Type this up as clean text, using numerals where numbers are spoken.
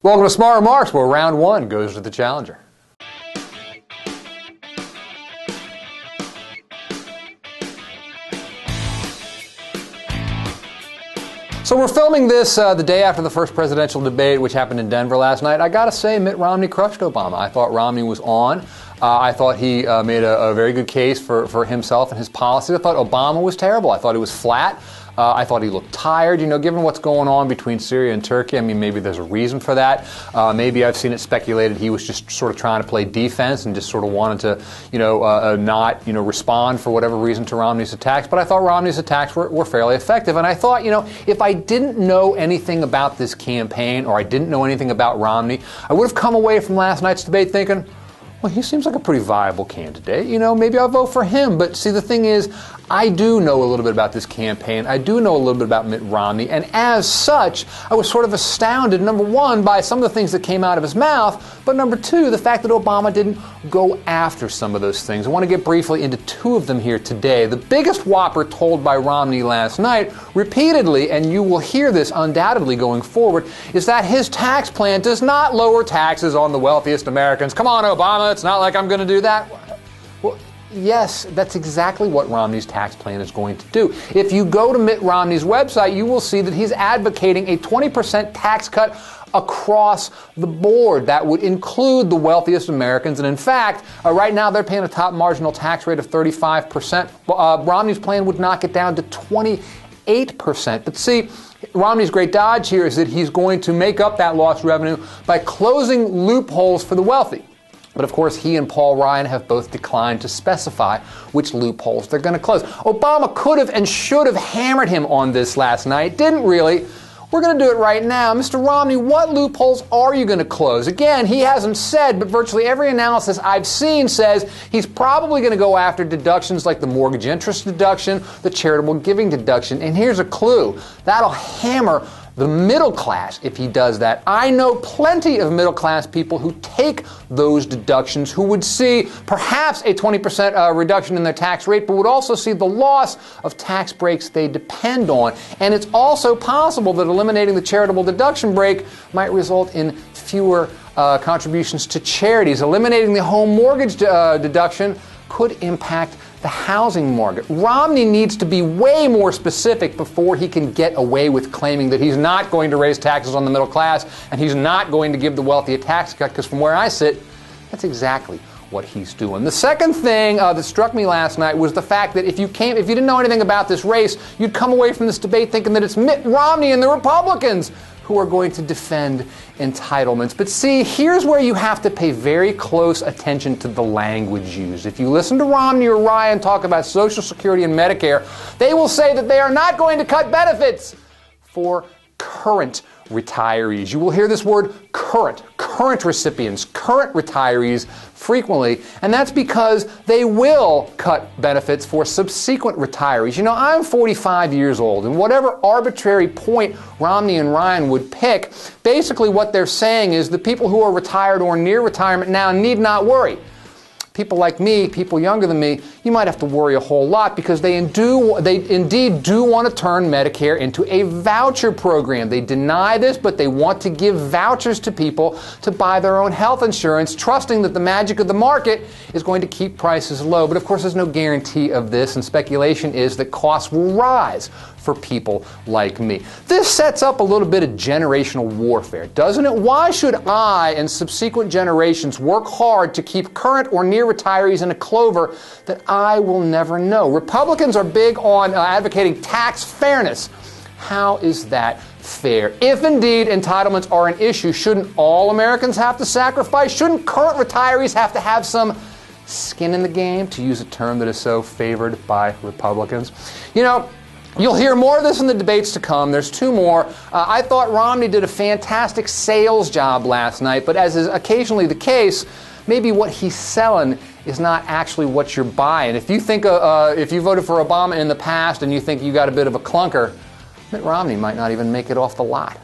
Welcome to Smart Remarks, where round one goes to the challenger. So we're filming this the day after the first presidential debate, which happened in Denver last night. I gotta say, Mitt Romney crushed Obama. I thought Romney was on. I thought he made a very good case for himself and his policy. I thought Obama was terrible. I thought he was flat. I thought he looked tired. You know, given what's going on between Syria and Turkey, I mean, maybe there's a reason for that. Maybe I've seen it speculated he was just sort of trying to play defense and just sort of wanted to, not, respond for whatever reason to Romney's attacks. But I thought Romney's attacks were fairly effective. And I thought, if I didn't know anything about this campaign or I didn't know anything about Romney, I would have come away from last night's debate thinking, well, he seems like a pretty viable candidate. Maybe I'll vote for him. But see, the thing is, I do know a little bit about this campaign. I do know a little bit about Mitt Romney. And as such, I was sort of astounded, number one, by some of the things that came out of his mouth. But number two, the fact that Obama didn't go after some of those things. I want to get briefly into two of them here today. The biggest whopper told by Romney last night, repeatedly, and you will hear this undoubtedly going forward, is that his tax plan does not lower taxes on the wealthiest Americans. Come on, Obama, it's not like I'm going to do that. Well, yes, that's exactly what Romney's tax plan is going to do. If you go to Mitt Romney's website, you will see that he's advocating a 20% tax cut across the board. That would include the wealthiest Americans. And in fact, right now they're paying a top marginal tax rate of 35%. Romney's plan would knock it down to 28%. But see, Romney's great dodge here is that he's going to make up that lost revenue by closing loopholes for the wealthy. But of course, he and Paul Ryan have both declined to specify which loopholes they're going to close. Obama could have and should have hammered him on this last night. Didn't really. We're going to do it right now. Mr. Romney, what loopholes are you going to close? Again, he hasn't said, but virtually every analysis I've seen says he's probably going to go after deductions like the mortgage interest deduction, the charitable giving deduction. And here's a clue. That'll hammer the middle class if he does that. I know plenty of middle class people who take those deductions who would see perhaps a 20% reduction in their tax rate, but would also see the loss of tax breaks they depend on. And it's also possible that eliminating the charitable deduction break might result in fewer contributions to charities. Eliminating the home mortgage deduction could impact the housing market. Romney needs to be way more specific before he can get away with claiming that he's not going to raise taxes on the middle class and he's not going to give the wealthy a tax cut, because from where I sit, that's exactly what he's doing. The second thing that struck me last night was the fact that if you didn't know anything about this race, you'd come away from this debate thinking that it's Mitt Romney and the Republicans who are going to defend entitlements. But see, here's where you have to pay very close attention to the language used. If you listen to Romney or Ryan talk about Social Security and Medicare, they will say that they are not going to cut benefits for current retirees. You will hear this word current recipients, current retirees frequently, and that's because they will cut benefits for subsequent retirees. I'm 45 years old, and whatever arbitrary point Romney and Ryan would pick, basically what they're saying is the people who are retired or near retirement now need not worry. People like me, people younger than me, you might have to worry a whole lot, because they indeed do want to turn Medicare into a voucher program. They deny this, but they want to give vouchers to people to buy their own health insurance, trusting that the magic of the market is going to keep prices low. But of course, there's no guarantee of this, and speculation is that costs will rise for people like me. This sets up a little bit of generational warfare, doesn't it? Why should I and subsequent generations work hard to keep current or near retirees in a clover that I will never know? Republicans are big on advocating tax fairness. How is that fair? If indeed entitlements are an issue, shouldn't all Americans have to sacrifice? Shouldn't current retirees have to have some skin in the game, to use a term that is so favored by Republicans? You'll hear more of this in the debates to come. There's two more. I thought Romney did a fantastic sales job last night, but as is occasionally the case, maybe what he's selling is not actually what you're buying. If you think if you voted for Obama in the past and you think you got a bit of a clunker, Mitt Romney might not even make it off the lot.